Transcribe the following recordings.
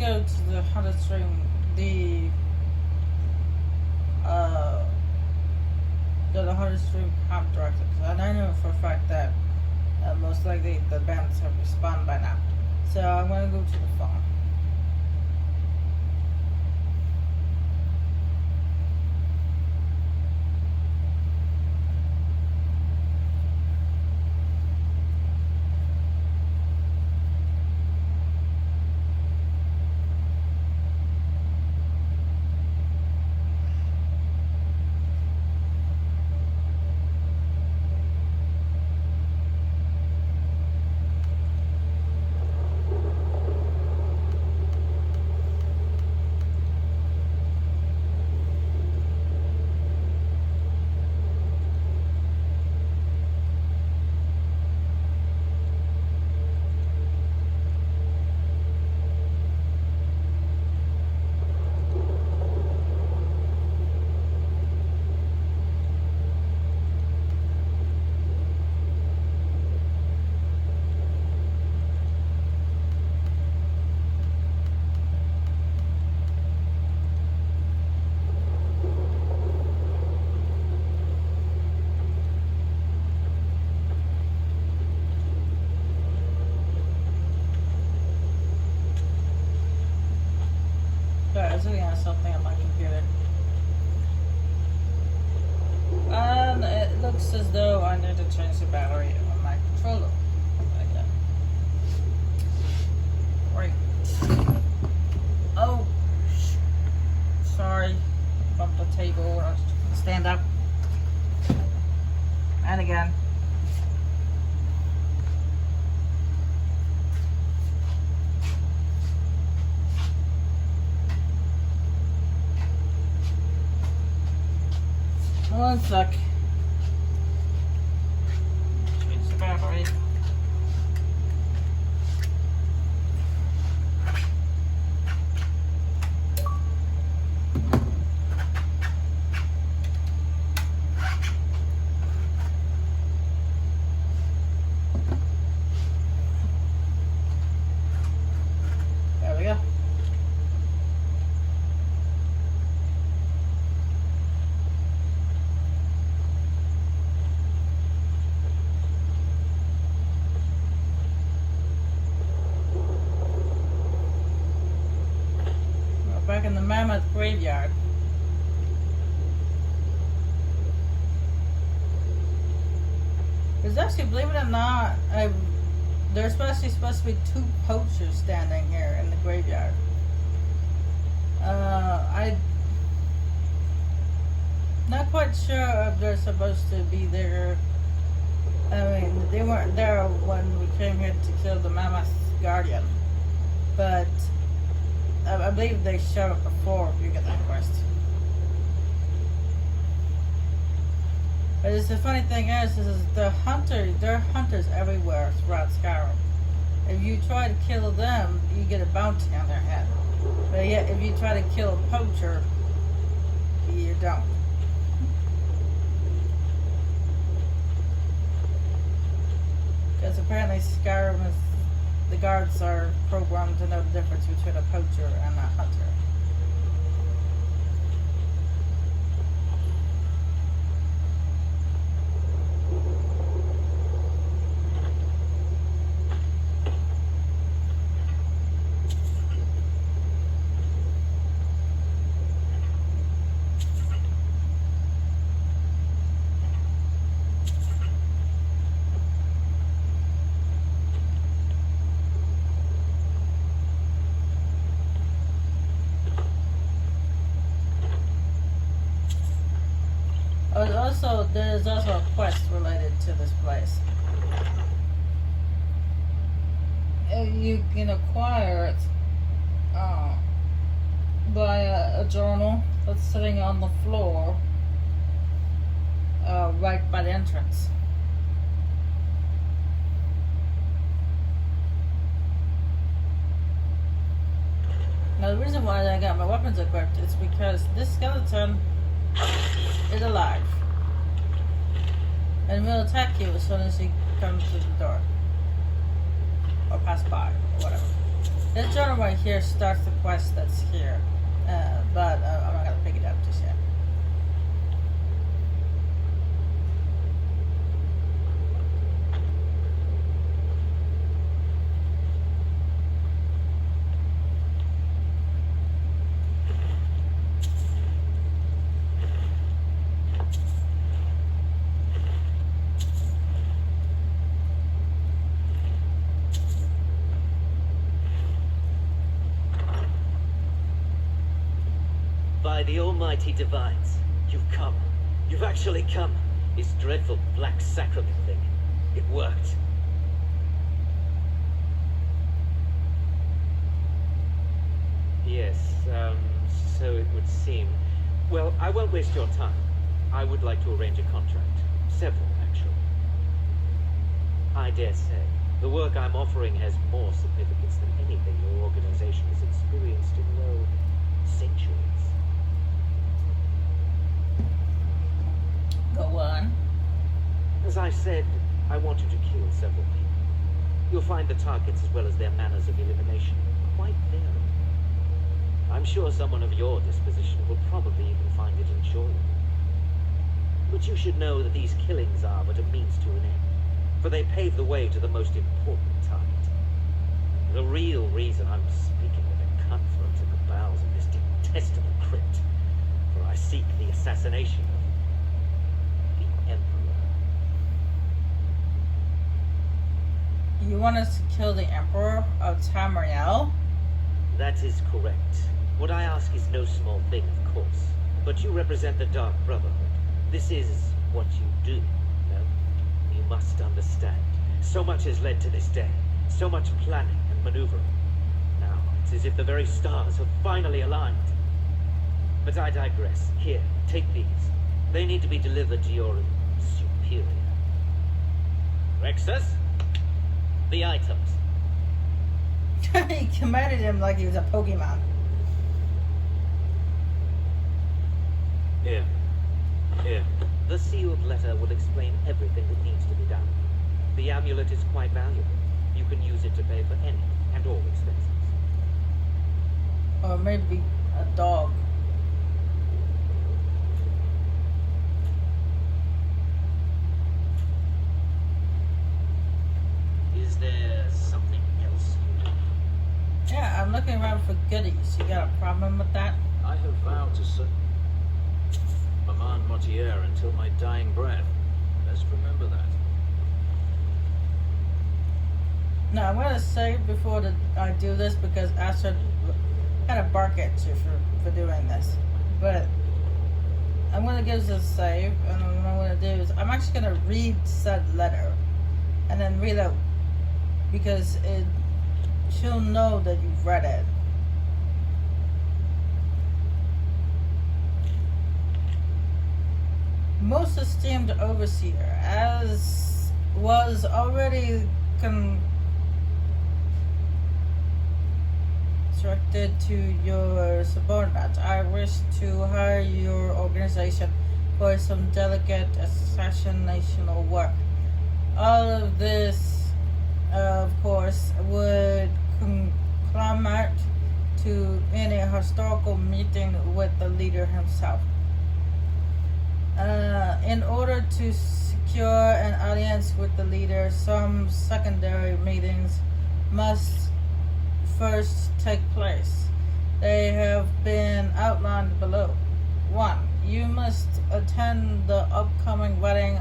go to the hunter stream, uh, the hunter stream camp director, because I know for a fact that most likely the bandits have respawned by now. So I'm gonna go to the phone. Sorry, I was looking at something on my computer. And it looks as though I need to change the battery on my controller. Like that. Right. Oh, sorry. Bumped the table. I was trying to stand up. And again. One sec. Change the battery. There we go. Back in the mammoth graveyard. There's actually, believe it or not, there's supposed to be 2 poachers standing here in the graveyard. I'm not quite sure if they're supposed to be there. I mean, they weren't there when we came here to kill the mammoth guardian, but I believe they showed up before you get that quest. But it's the funny thing is there are hunters everywhere throughout Skyrim. If you try to kill them, you get a bounty on their head. But yet, if you try to kill a poacher, you don't. Because apparently Skyrim is, the guards are programmed to know the difference between a poacher and a hunter. There's also a quest related to this place. And you can acquire it by a journal that's sitting on the floor right by the entrance. Now the reason why I got my weapons equipped is because this skeleton is alive. And will attack you as soon as he comes to the door. Or pass by, or whatever. This journal right here starts the quest that's here, but I'm not gonna pick it up just yet. By the almighty divines, you've come. You've actually come. This dreadful black sacrament thing. It worked. Yes, so it would seem. Well, I won't waste your time. I would like to arrange a contract. Several, actually. I dare say, the work I'm offering has more significance than anything your organization has experienced in, well, centuries. Go on. As I said, I want you to kill several people. You'll find the targets as well as their manners of elimination quite varied. I'm sure someone of your disposition will probably even find it enjoyable. But you should know that these killings are but a means to an end, for they pave the way to the most important target. The real reason I'm speaking with a cutthroat in the bowels of this detestable crypt, for I seek the assassination of the Emperor. You want us to kill the Emperor of Tamriel? That is correct. What I ask is no small thing, of course. But you represent the Dark Brotherhood. This is what you do, no? You must understand. So much has led to this day. So much planning and maneuvering. Now, it's as if the very stars have finally aligned. But I digress. Here, take these. They need to be delivered to your superior. Rexus? The items. He commanded him like he was a Pokemon. Here. Here. The sealed letter will explain everything that needs to be done. The amulet is quite valuable. You can use it to pay for any and all expenses. Or maybe a dog. Is there something else you do? Yeah, I'm looking around for goodies. You got a problem with that? I have vowed to serve Maman Motier until my dying breath. Best remember that. No, I'm gonna save before I do this because Astrid kind of bark at you for doing this. But I'm gonna give this a save, and what I'm gonna do is I'm actually gonna read said letter and then reload because she'll know that you've read it. Most esteemed overseer, as was already instructed to your subordinate, I wish to hire your organization for some delicate assassinational work. All of this, of course, would conglomerate to any historical meeting with the leader himself. In order to secure an audience with the leader, some secondary meetings must first take place. They have been outlined below. 1. You must attend the upcoming wedding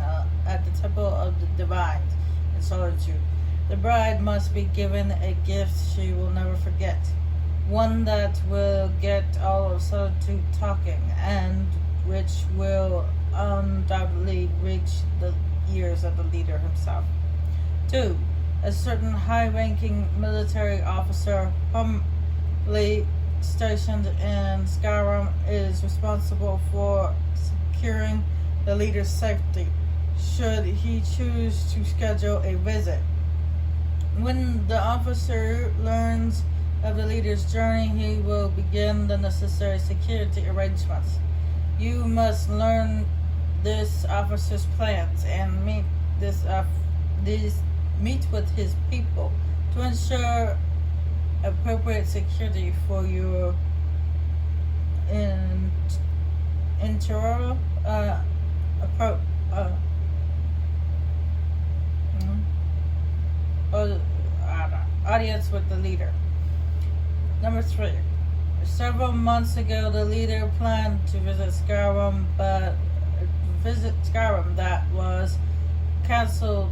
at the Temple of the Divines in Solitude. The bride must be given a gift she will never forget. One that will get all of Solitude talking, and which will undoubtedly reach the ears of the leader himself. 2. A certain high-ranking military officer humbly stationed in Skyrim is responsible for securing the leader's safety should he choose to schedule a visit. When the officer learns of the leader's journey, he will begin the necessary security arrangements. You must learn this officer's plans and meet with his people to ensure appropriate security for your interior approach. Audience with the leader. Number 3. Several months ago, the leader planned to visit Skyrim, that was cancelled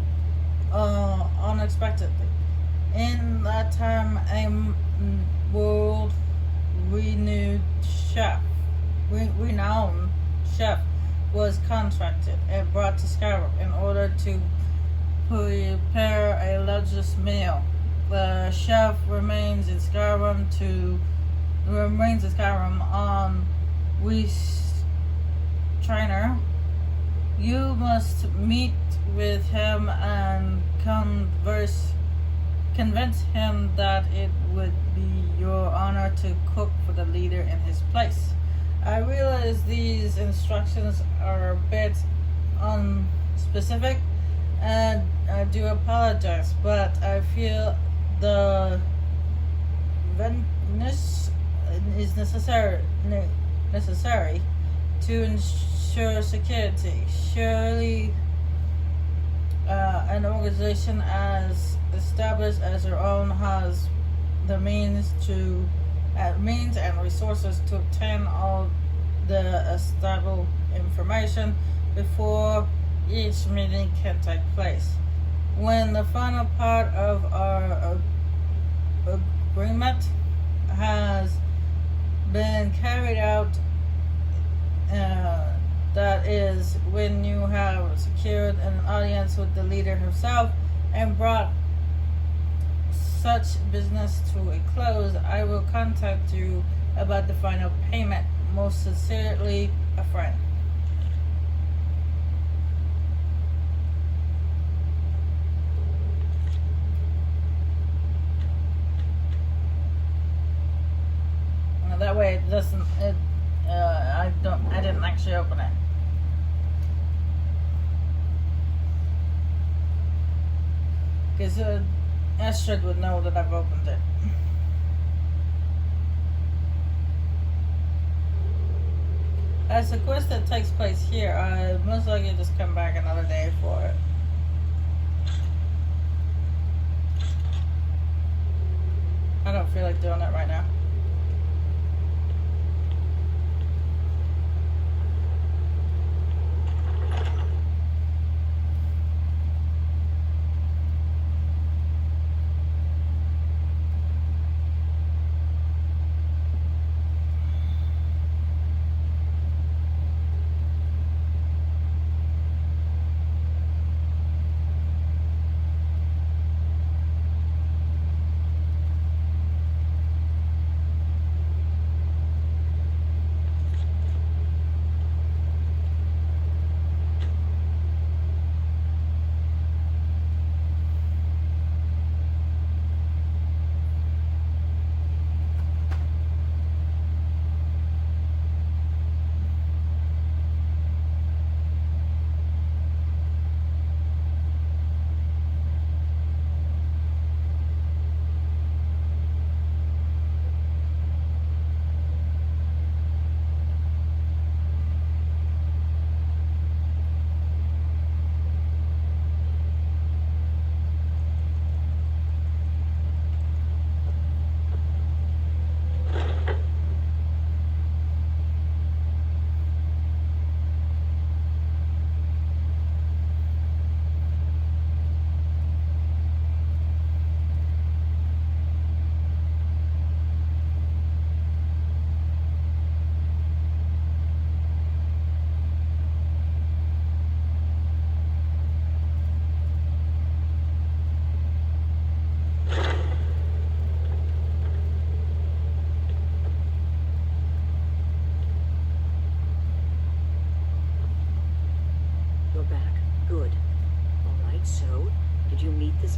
unexpectedly. In that time, a world-renowned chef was contracted and brought to Skyrim in order to prepare a luxurious meal. The chef remains in Skyrim on trainer. You must meet with him and convince him that it would be your honor to cook for the leader in his place. I realize these instructions are a bit unspecific, and I do apologize, but I feel the ventness is necessary to ensure security. Surely an organization as established as your own has the means and resources to obtain all the established information before each meeting can take place. When the final part of our agreement has been carried out, that is, when you have secured an audience with the leader himself and brought such business to a close, I will contact you about the final payment. Most sincerely, a friend. That way it doesn't. I didn't actually open it. Because Astrid would know that I've opened it. As the quest that takes place here, I most likely just come back another day for it. I don't feel like doing it right now.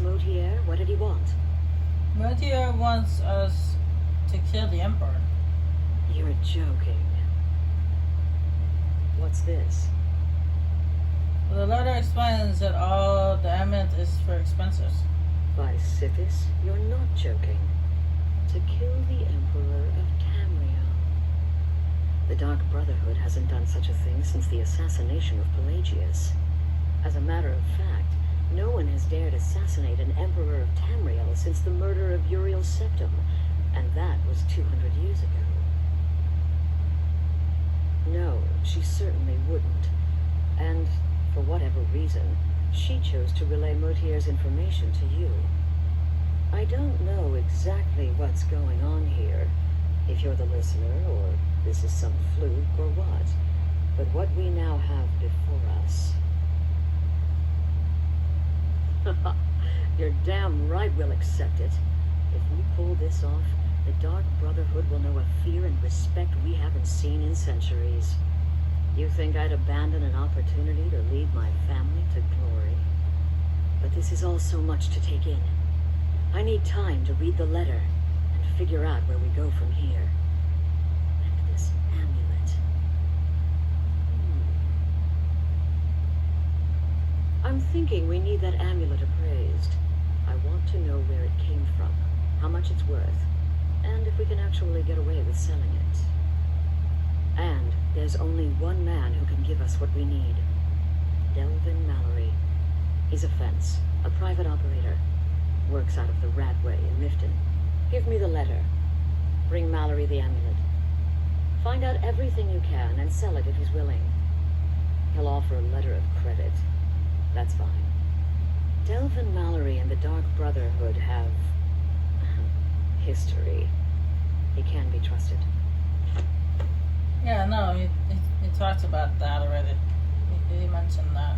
Motier? What did he want? Motier wants us to kill the Emperor. You're joking. What's this? The letter explains that all the eminent is for expenses. By Sithis, you're not joking. to kill the Emperor of Tamriel. The Dark Brotherhood hasn't done such a thing since the assassination of Pelagius. As a matter of fact, no one has dared assassinate an Emperor of Tamriel since the murder of Uriel's septum, and that was 200 years ago. No, she certainly wouldn't. And, for whatever reason, she chose to relay Motier's information to you. I don't know exactly what's going on here, if you're the listener, or this is some fluke, or what. But what we now have before us... You're damn right we'll accept it. If we pull this off, the Dark Brotherhood will know a fear and respect we haven't seen in centuries. You think I'd abandon an opportunity to lead my family to glory? But this is all so much to take in. I need time to read the letter and figure out where we go from here. And this amulet. I'm thinking we need that amulet appraised. I want to know where it came from, how much it's worth, and if we can actually get away with selling it. And there's only one man who can give us what we need. Delvin Mallory. He's a fence, a private operator. Works out of the Ratway in Riften. Give me the letter. Bring Mallory the amulet. Find out everything you can and sell it if he's willing. He'll offer a letter of credit. That's fine. Delvin Mallory and the Dark Brotherhood have... history. He can be trusted. Yeah, no, he talked about that already. He mentioned that.